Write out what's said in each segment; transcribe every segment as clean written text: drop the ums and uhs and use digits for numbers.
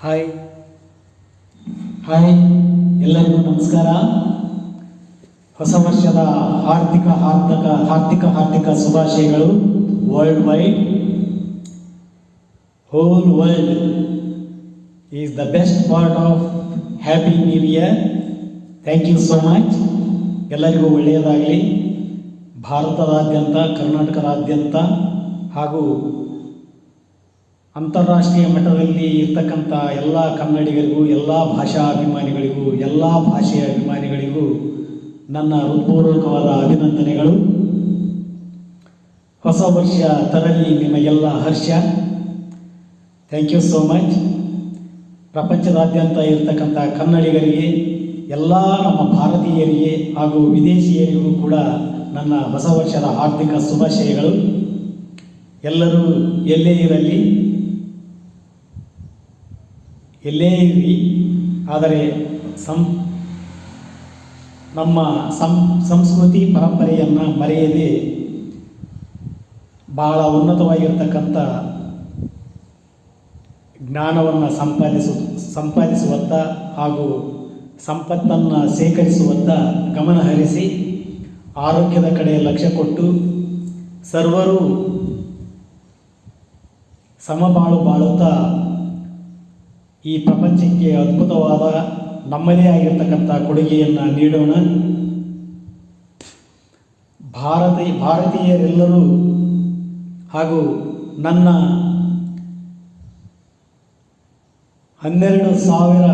Hi hi ಎಲ್ಲರಿಗೂ ನಮಸ್ಕಾರ. ಹೊಸ ವರ್ಷದ ಹಾರ್ದಿಕ ಶುಭಾಶಯಗಳು. World wide, whole world is the best part of happy new year. Thank you so much. ಎಲ್ಲರಿಗೂ ಒಳ್ಳೆಯದಾಗಲಿ. ಭಾರತದಾದ್ಯಂತ, ಕರ್ನಾಟಕದಾದ್ಯಂತ ಹಾಗೂ ಅಂತಾರಾಷ್ಟ್ರೀಯ ಮಟ್ಟದಲ್ಲಿ ಇರ್ತಕ್ಕಂಥ ಎಲ್ಲ ಕನ್ನಡಿಗರಿಗೂ, ಎಲ್ಲ ಭಾಷಾ ಅಭಿಮಾನಿಗಳಿಗೂ, ಎಲ್ಲ ಭಾಷೆಯ ಅಭಿಮಾನಿಗಳಿಗೂ ನನ್ನ ಹೃತ್ಪೂರ್ವಕವಾದ ಅಭಿನಂದನೆಗಳು. ಹೊಸ ವರ್ಷ ತರಲಿ ನಿಮಗೆಲ್ಲ ಹರ್ಷ. Thank you so much. ಪ್ರಪಂಚದಾದ್ಯಂತ ಇರ್ತಕ್ಕಂಥ ಕನ್ನಡಿಗರಿಗೆ, ಎಲ್ಲ ನಮ್ಮ ಭಾರತೀಯರಿಗೆ ಹಾಗೂ ವಿದೇಶಿಯರಿಗೂ ಕೂಡ ನನ್ನ ಹೊಸ ವರ್ಷದ ಹಾರ್ದಿಕ ಶುಭಾಶಯಗಳು. ಎಲ್ಲರೂ ಎಲ್ಲೇ ಇರಲಿ, ಎಲ್ಲೇ ಇರಲಿ, ಆದರೆ ನಮ್ಮ ಸಂಸ್ಕೃತಿ ಪರಂಪರೆಯನ್ನು ಮರೆಯದೆ ಬಹಳ ಉನ್ನತವಾಗಿರ್ತಕ್ಕಂಥ ಜ್ಞಾನವನ್ನು ಸಂಪಾದಿಸುವತ್ತ ಹಾಗೂ ಸಂಪತ್ತನ್ನು ಶೇಖರಿಸುವತ್ತ ಗಮನ ಹರಿಸಿ ಆರೋಗ್ಯದ ಕಡೆ ಲಕ್ಷ್ಯ ಕೊಟ್ಟು ಸರ್ವರೂ ಸಮಬಾಳು ಬಾಳುತ್ತಾ ಈ ಪ್ರಪಂಚಕ್ಕೆ ಅದ್ಭುತವಾದ ನಮ್ಮದೇ ಆಗಿರ್ತಕ್ಕಂಥ ಕೊಡುಗೆಯನ್ನು ನೀಡೋಣ. ಭಾರತೀಯರೆಲ್ಲರೂ ಹಾಗೂ ನನ್ನ 13,000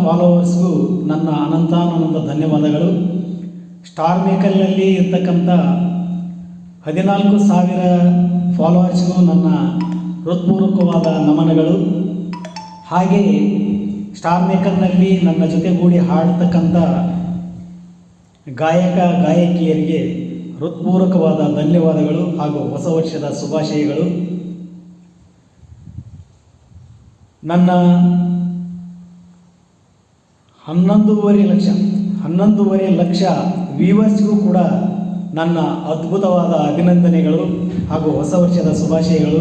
ಫಾಲೋವರ್ಸ್ಗೂ ನನ್ನ ಅನಂತಾನಂದ ಧನ್ಯವಾದಗಳು. ಸ್ಟಾರ್ ಮೇಕರ್ನಲ್ಲಿ ಇರ್ತಕ್ಕಂಥ 14,000 ಫಾಲೋವರ್ಸ್ಗೂ ನನ್ನ ಹೃತ್ಪೂರ್ವಕವಾದ ನಮನಗಳು. ಹಾಗೆಯೇ ಸ್ಟಾರ್ ಮೇಕರ್ನಲ್ಲಿ ನನ್ನ ಜೊತೆಗೂಡಿ ಹಾಡ್ತಕ್ಕಂಥ ಗಾಯಕಿಯರಿಗೆ ಹೃತ್ಪೂರ್ವಕವಾದ ಧನ್ಯವಾದಗಳು ಹಾಗೂ ಹೊಸ ವರ್ಷದ ಶುಭಾಶಯಗಳು. ನನ್ನ 11.5 ಲಕ್ಷ ವ್ಯೂವರ್ಸ್ಗೂ ಕೂಡ ನನ್ನ ಅದ್ಭುತವಾದ ಅಭಿನಂದನೆಗಳು ಹಾಗೂ ಹೊಸ ವರ್ಷದ ಶುಭಾಶಯಗಳು.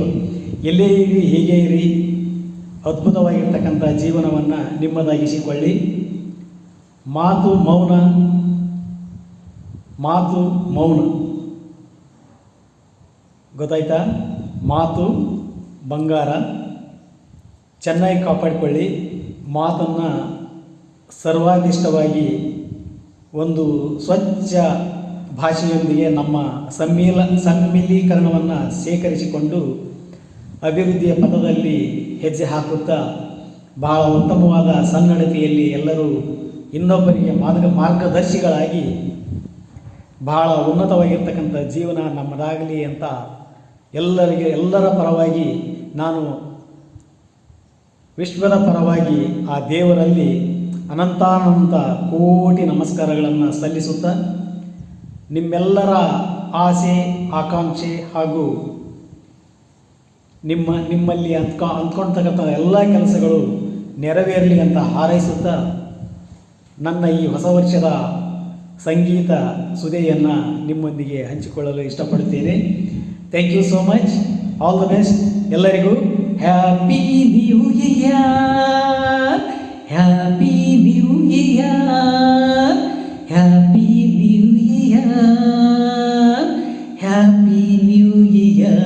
ಎಲ್ಲೇ ಇರಿ, ಹೀಗೆ ಇರಿ, ಅದ್ಭುತವಾಗಿರ್ತಕ್ಕಂಥ ಜೀವನವನ್ನು ನಿಮ್ಮದಾಗಿಸಿಕೊಳ್ಳಿ. ಮಾತು ಮೌನ, ಗೊತ್ತಾಯ್ತಾ? ಮಾತು ಬಂಗಾರ, ಚೆನ್ನಾಗಿ ಕಾಪಾಡಿಕೊಳ್ಳಿ. ಮಾತನ್ನು ಸರ್ವಾದಿಷ್ಟವಾಗಿ ಒಂದು ಸ್ವಚ್ಛ ಭಾಷೆಯೊಂದಿಗೆ ನಮ್ಮ ಸಮ್ಮಿಲೀಕರಣವನ್ನು ಶೇಖರಿಸಿಕೊಂಡು ಅಭಿವೃದ್ಧಿಯ ಪಥದಲ್ಲಿ ಹೆಜ್ಜೆ ಹಾಕುತ್ತಾ ಬಹಳ ಉತ್ತಮವಾದ ಸನ್ನಡತೆಯಲ್ಲಿ ಎಲ್ಲರೂ ಇನ್ನೊಬ್ಬರಿಗೆ ಮಾರ್ಗದರ್ಶಿಗಳಾಗಿ ಬಹಳ ಉನ್ನತವಾಗಿರ್ತಕ್ಕಂಥ ಜೀವನ ನಮ್ಮದಾಗಲಿ ಅಂತ ಎಲ್ಲರ ಪರವಾಗಿ, ನಾನು ವಿಶ್ವದ ಪರವಾಗಿ ಆ ದೇವರಲ್ಲಿ ಅನಂತಾನಂತ ಕೋಟಿ ನಮಸ್ಕಾರಗಳನ್ನು ಸಲ್ಲಿಸುತ್ತಾ ನಿಮ್ಮೆಲ್ಲರ ಆಸೆ, ಆಕಾಂಕ್ಷೆ ಹಾಗೂ ನಿಮ್ಮಲ್ಲಿ ಅಂದ್ಕೊಳ್ತಕ್ಕಂಥ ಎಲ್ಲ ಕೆಲಸಗಳು ನೆರವೇರಲಿ ಅಂತ ಹಾರೈಸುತ್ತಾ ನನ್ನ ಈ ಹೊಸ ವರ್ಷದ ಸಂಗೀತ ಸುದೆಯನ್ನು ನಿಮ್ಮೊಂದಿಗೆ ಹಂಚಿಕೊಳ್ಳಲು ಇಷ್ಟಪಡುತ್ತೇನೆ. Thank you so much. All the best ಎಲ್ಲರಿಗೂ. Happy new year, happy new year, happy new year, happy new year.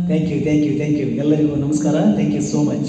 Thank you. ಎಲ್ಲರಿಗೂ ನಮಸ್ಕಾರ. Thank you so much.